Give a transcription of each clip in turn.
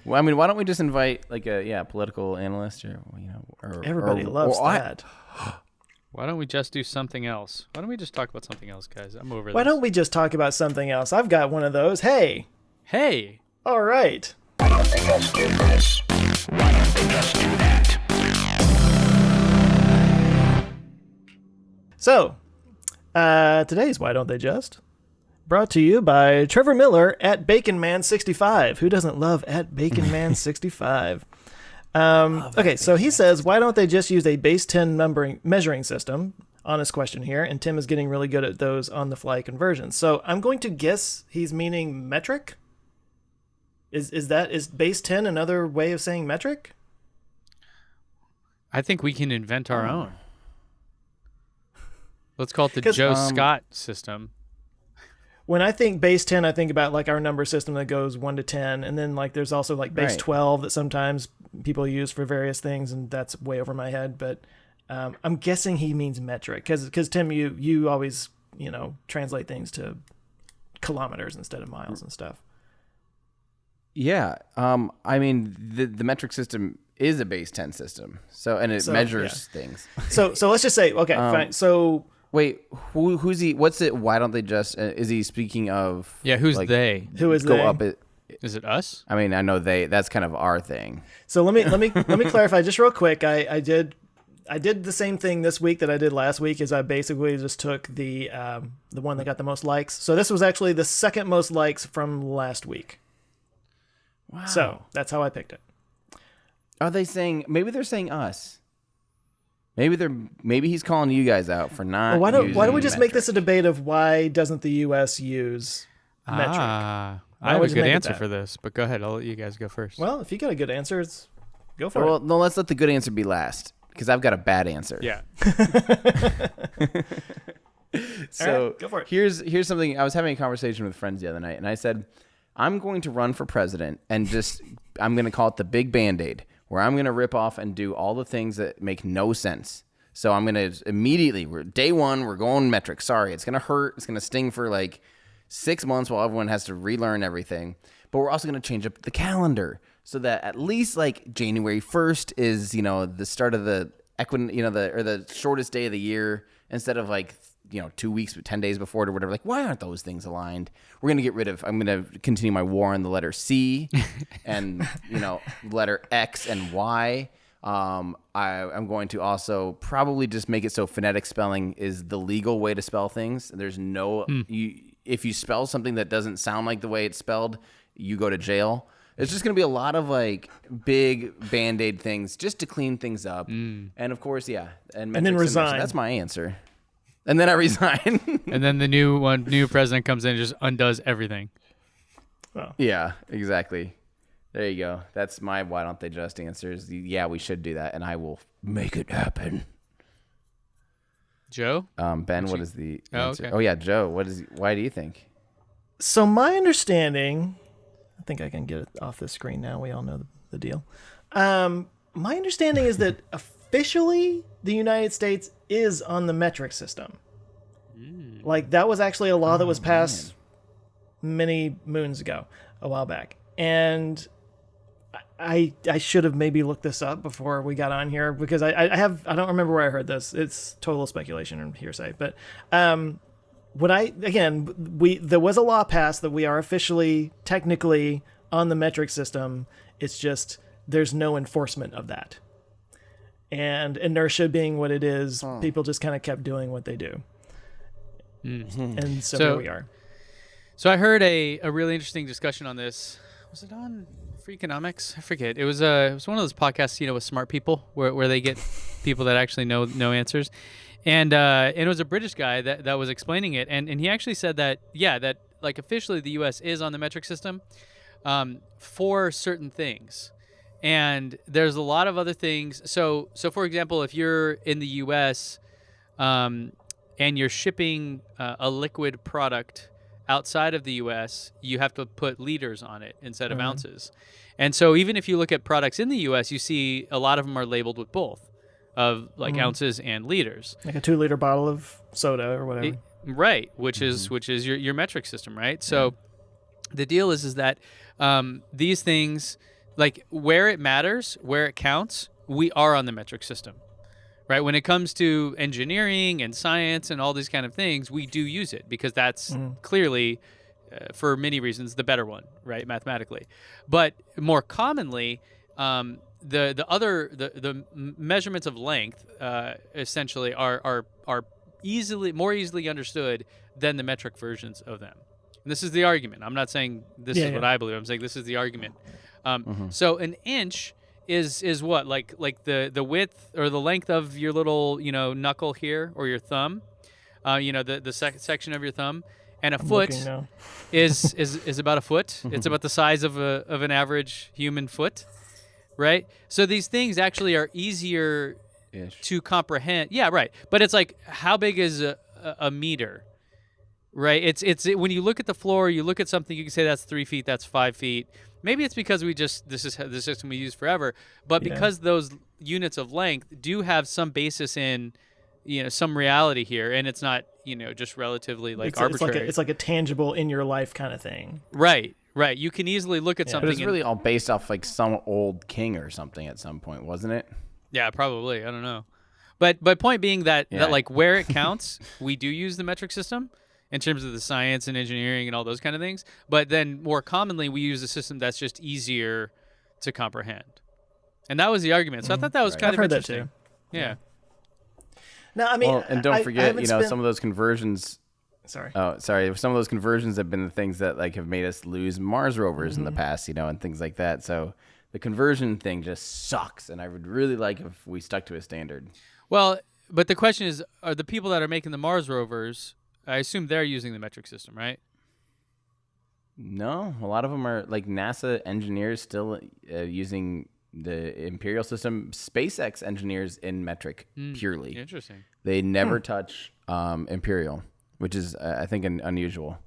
Well, I mean, why don't we just invite like a political analyst or Everybody loves that. Why don't we just do something else? Why don't we just talk about something else, guys? I'm over this. Why don't we just talk about something else? I've got one of those. Hey. All right. Why don't they just do this? Why don't they just do that? So, today's Why Don't They Just? Brought to you by Trevor Miller at BaconMan65. Who doesn't love at BaconMan65? Okay, so he says, why don't they just use a base 10 measuring system? Honest question here, and Tim is getting really good at those on-the-fly conversions. So I'm going to guess he's meaning metric? Is base 10 another way of saying metric? I think we can invent our own. Let's call it the Joe Scott system. When I think base 10, I think about like our number system that goes 1 to 10. And then like there's also like base 12 that sometimes people use for various things. And that's way over my head. But I'm guessing he means metric. Because Tim, you always, translate things to kilometers instead of miles and stuff. Yeah. I mean, the metric system is a base 10 system. And it measures things. So let's just say, okay, fine. So... Wait, who's he? What's it? Why don't they just? Is he speaking of? Yeah, who's they? Who is go they? Up it? Is it us? I mean, I know they. That's kind of our thing. So let me clarify just real quick. I did the same thing this week that I did last week. Is I basically just took the one that got the most likes. So this was actually the second most likes from last week. Wow. So that's how I picked it. Are they saying? Maybe they're saying us. Maybe he's calling you guys out for not. Well, why don't we just make this a debate of why doesn't the U.S. use metric? I have a good answer for this, but go ahead. I'll let you guys go first. Well, if you got a good answer, go for it. Well, no, let's let the good answer be last because I've got a bad answer. Yeah. So right, go for it. Here's something. I was having a conversation with friends the other night, and I said, I'm going to run for president, and I'm going to call it the Big Band-Aid, where I'm going to rip off and do all the things that make no sense. So I'm going to immediately, day one, we're going metric. Sorry, it's going to hurt. It's going to sting for like 6 months while everyone has to relearn everything. But we're also going to change up the calendar so that at least like January 1st is, the start of the the shortest day of the year instead of like, 2 weeks, 10 days before it or whatever. Like, why aren't those things aligned? I'm going to continue my war on the letter C and, letter X and Y. I'm going to also probably just make it so phonetic spelling is the legal way to spell things. There's no, if you spell something that doesn't sound like the way it's spelled, you go to jail. It's just going to be a lot of like big Band-Aid things just to clean things up. And of course, yeah. And then resign. That's my answer. And then I resign. And then the new president comes in and just undoes everything. Well. Yeah, exactly. There you go. That's my why don't they just answers. Yeah, we should do that, and I will make it happen. Joe? Ben, what is the answer? okay. Oh, yeah, Joe. Why do you think? So my understanding, I think I can get it off the screen now. We all know the deal. My understanding is that officially the United States is on the metric system. Like that was actually a law that was passed many moons ago, a while back. And I should have maybe looked this up before we got on here because I don't remember where I heard this. It's total speculation and hearsay. But there was a law passed that we are officially technically on the metric system. It's just there's no enforcement of that. And inertia being what it is, people just kind of kept doing what they do. Mm-hmm. And so here we are. So I heard a really interesting discussion on this. Was it on Freakonomics? I forget. It was one of those podcasts, with smart people where they get people that actually know answers. And it was a British guy that was explaining it. And he actually said that like officially the U.S. is on the metric system for certain things. And there's a lot of other things. So for example, if you're in the U.S. And you're shipping a liquid product outside of the U.S., you have to put liters on it instead of ounces. And so even if you look at products in the U.S., you see a lot of them are labeled with both of like ounces and liters. Like a 2-liter bottle of soda or whatever. Right, which is your metric system, right? So the deal is that these things, like where it matters, where it counts, we are on the metric system, right? When it comes to engineering and science and all these kind of things, we do use it because that's clearly, for many reasons, the better one, right? Mathematically, but more commonly, the measurements of length essentially are more easily understood than the metric versions of them. And this is the argument. I'm not saying this is what I believe. I'm saying this is the argument. So an inch is what, like the width or the length of your little knuckle here or your thumb, the section of your thumb, and a foot is about a foot. It's about the size of an average human foot, right? So these things actually are easier to comprehend. Yeah, right. But it's like, how big is a meter? Right. It's when you look at the floor, you look at something, you can say that's 3 feet, that's 5 feet. Maybe it's because this is the system we use forever, but because those units of length do have some basis in, some reality here, and it's not, just relatively arbitrary. It's like a tangible in your life kind of thing. Right. Right. You can easily look at something. But it's really all based off like some old king or something at some point, wasn't it? Yeah, probably. I don't know. But point being that like where it counts, we do use the metric system in terms of the science and engineering and all those kind of things. But then more commonly, we use a system that's just easier to comprehend. And that was the argument. So I thought that was kind of interesting. I've heard that too. Yeah. No, I mean, and don't forget, some of those conversions. Sorry. Oh, sorry. Some of those conversions have been the things that have made us lose Mars rovers in the past, and things like that. So the conversion thing just sucks, and I would really like if we stuck to a standard. Well, but the question is, are the people that are making the Mars rovers, I assume they're using the metric system, right? No, a lot of them are NASA engineers still using the imperial system. SpaceX engineers in metric purely. Interesting. They never touch imperial, which is I think unusual.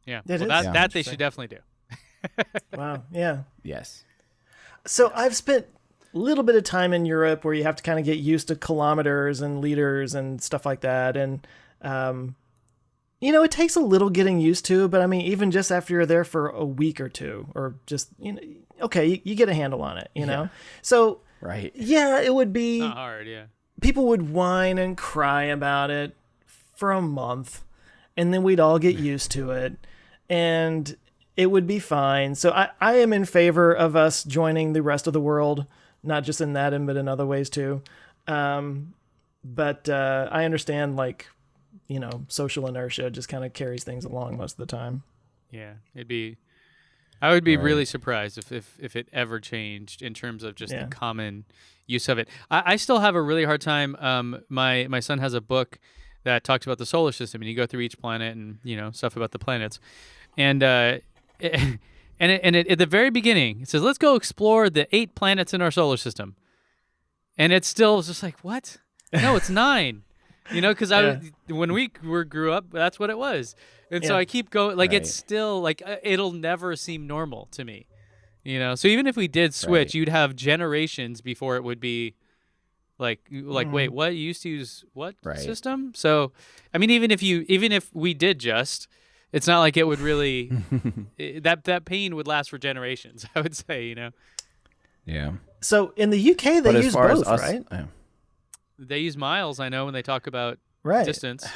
Yeah, that they should definitely do. Wow. Yeah. Yes. So I've spent a little bit of time in Europe where you have to kind of get used to kilometers and liters and stuff like that, and it takes a little getting used to, but I mean, even just after you're there for a week or two, or just, okay, you get a handle on it, know? So, right. Yeah, it would be not hard, yeah. People would whine and cry about it for a month, and then we'd all get used to it, and it would be fine. So I am in favor of us joining the rest of the world, not just in that, but in other ways too. But I understand, social inertia just kind of carries things along most of the time. Yeah, I would be really surprised if it ever changed in terms of just the common use of it. I still have a really hard time. My son has a book that talks about the solar system, and you go through each planet and stuff about the planets, and at the very beginning it says, let's go explore the 8 planets in our solar system, and it's still just like, what? No, it's 9. Because when we grew up, that's what it was. And so I keep going, it's still it'll never seem normal to me, So even if we did switch, you'd have generations before it would be wait, what? You used to use what system? So, I mean, even if we did just, it's not like it would really, that pain would last for generations, I would say, Yeah. So in the UK, they use both, right? They use miles, I know, when they talk about distance.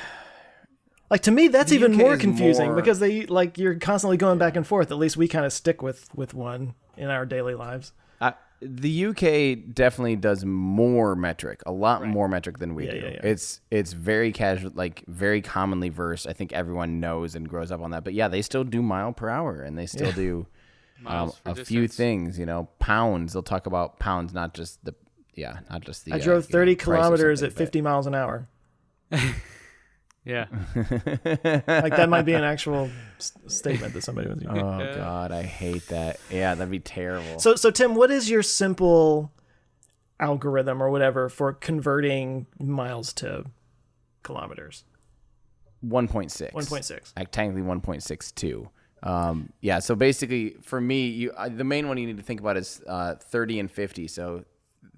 To me, that's even more confusing because you're constantly going back and forth. At least we kind of stick with one in our daily lives. The UK definitely does more metric, a lot more metric than we do. Yeah. It's very casual, very commonly versed. I think everyone knows and grows up on that. But yeah, they still do mile per hour, and they still do a few things. Pounds. They'll talk about pounds, not just the. I drove 30 kilometers at 50 miles an hour. Yeah. That might be an actual statement that somebody was using. Oh, God, I hate that. Yeah, that'd be terrible. So Tim, what is your simple algorithm or whatever for converting miles to kilometers? 1.6. 1.6. Technically 1.62. So basically, for me, the main one you need to think about is 30 and 50. So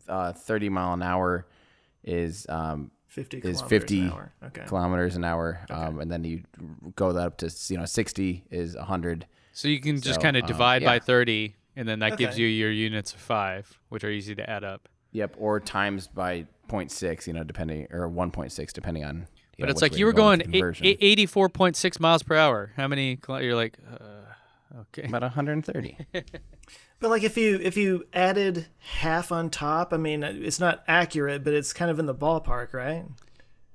30 mile an hour is 50 kilometers an hour. And then you go that up to 60 is 100. So you can just kind of divide by 30 and then that gives Okay. you your units of 5, which are easy to add up. Yep, or times by 0.6, depending, or 1.6, depending on. But it's which like way you were you're going going with conversion. 84.6 miles per hour. How many? You're like, okay. About 130. But like if you added half on top, I mean, it's not accurate, but it's kind of in the ballpark, right?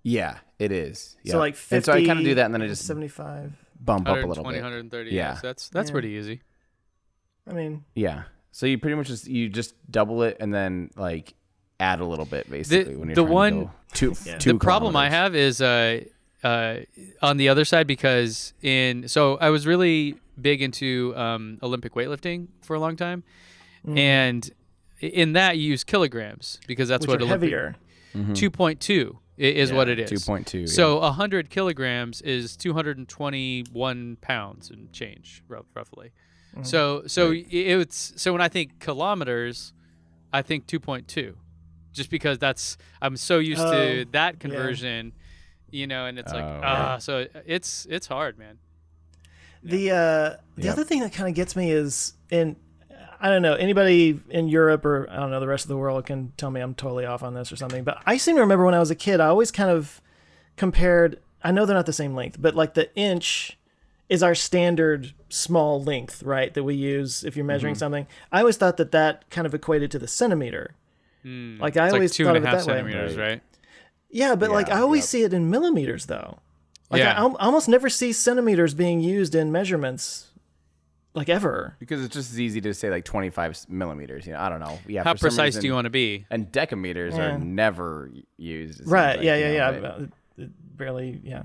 Yeah, it is. So Yep. like 50, and so I kind of do that, and then I just 75. bump up a little 120, bit. 130. Yeah. So that's Yeah. pretty easy. I mean, Yeah. So you pretty much just double it and then like add a little bit basically when you're the trying one- to go two The problem I kilometers. have is on the other side, because so I was really big into Olympic weightlifting for a long time, and in that you use kilograms because that's which what are Olympic heavier. 2.2 is what it is. 2.2. Yeah. So 100 kilograms is 221 pounds and change, roughly. So so when I think kilometers, I think 2.2, just because I'm so used to that conversion, and it's like so it's hard, man. The other thing that kind of gets me is, and I don't know, anybody in Europe or I don't know the rest of the world can tell me I'm totally off on this or something, but I seem to remember when I was a kid, I always kind of compared. I know they're not the same length, but like the inch is our standard small length, right? That we use if you're measuring something. I always thought that kind of equated to the centimeter. Like I It's always like thought of it 2.5 that way. centimeters, right? Yeah, but like I Yeah, always yep. see it in millimeters though. Like Yeah. I almost never see centimeters being used in measurements, like ever. because it's just as easy to say like 25 millimeters. I don't know. Yeah. How for some precise reason- do you want to be? And decameters Yeah. are never used. it seems Right? like, Yeah. but- It barely. Yeah.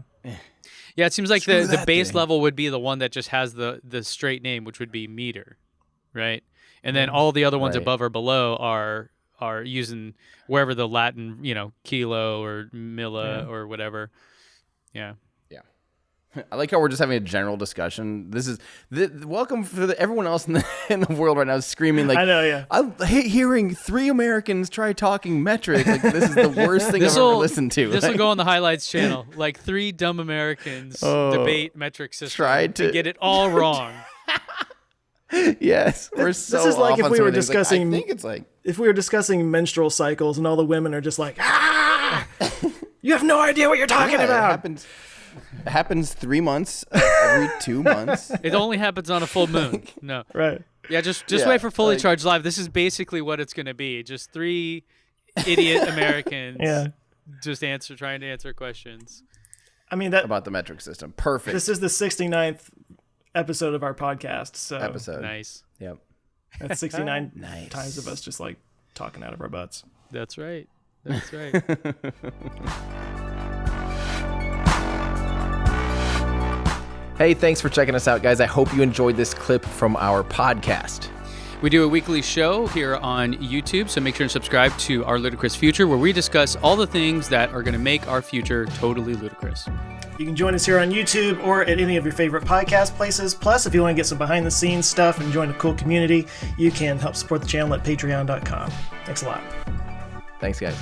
Yeah, it seems like Screw the that base thing. level would be the one that just has the straight name, which would be meter, right? And then all the other ones Right. above or below are using wherever the Latin, kilo or milla or whatever. Yeah. I like how we're just having a general discussion. This is welcome for everyone else in the world right now is screaming like, I know, yeah. I hate hearing 3 Americans try talking metric. Like this is the worst thing I've ever listened to. This will Like, go on the highlights channel. Like 3 dumb Americans debate metric system tried to- get it all wrong. yes, we're so. This is like off if on we some were of these. Like, discussing- I think it's like If we were discussing menstrual cycles and all the women are just like, you have no idea what you're talking yeah, about. It happens 3 months every 2 months. It only happens on a full moon. No. Right. Yeah, just Yeah, wait for Fully like- Charged Live. This is basically what it's going to be. Just 3 idiot Americans Yeah. just trying to answer questions. I mean that. About the metric system. Perfect This is the 69th episode of our podcast. So episode. Nice. Yep. that's 69 Nice. times of us just like talking out of our butts. That's right. That's right. Hey, thanks for checking us out, guys. I hope you enjoyed this clip from our podcast. We do a weekly show here on YouTube, so make sure to subscribe to Our Ludicrous Future, where we discuss all the things that are going to make our future totally ludicrous. You can join us here on YouTube or at any of your favorite podcast places. Plus, if you want to get some behind the scenes stuff and join a cool community, you can help support the channel at patreon.com. Thanks a lot. Thanks, guys.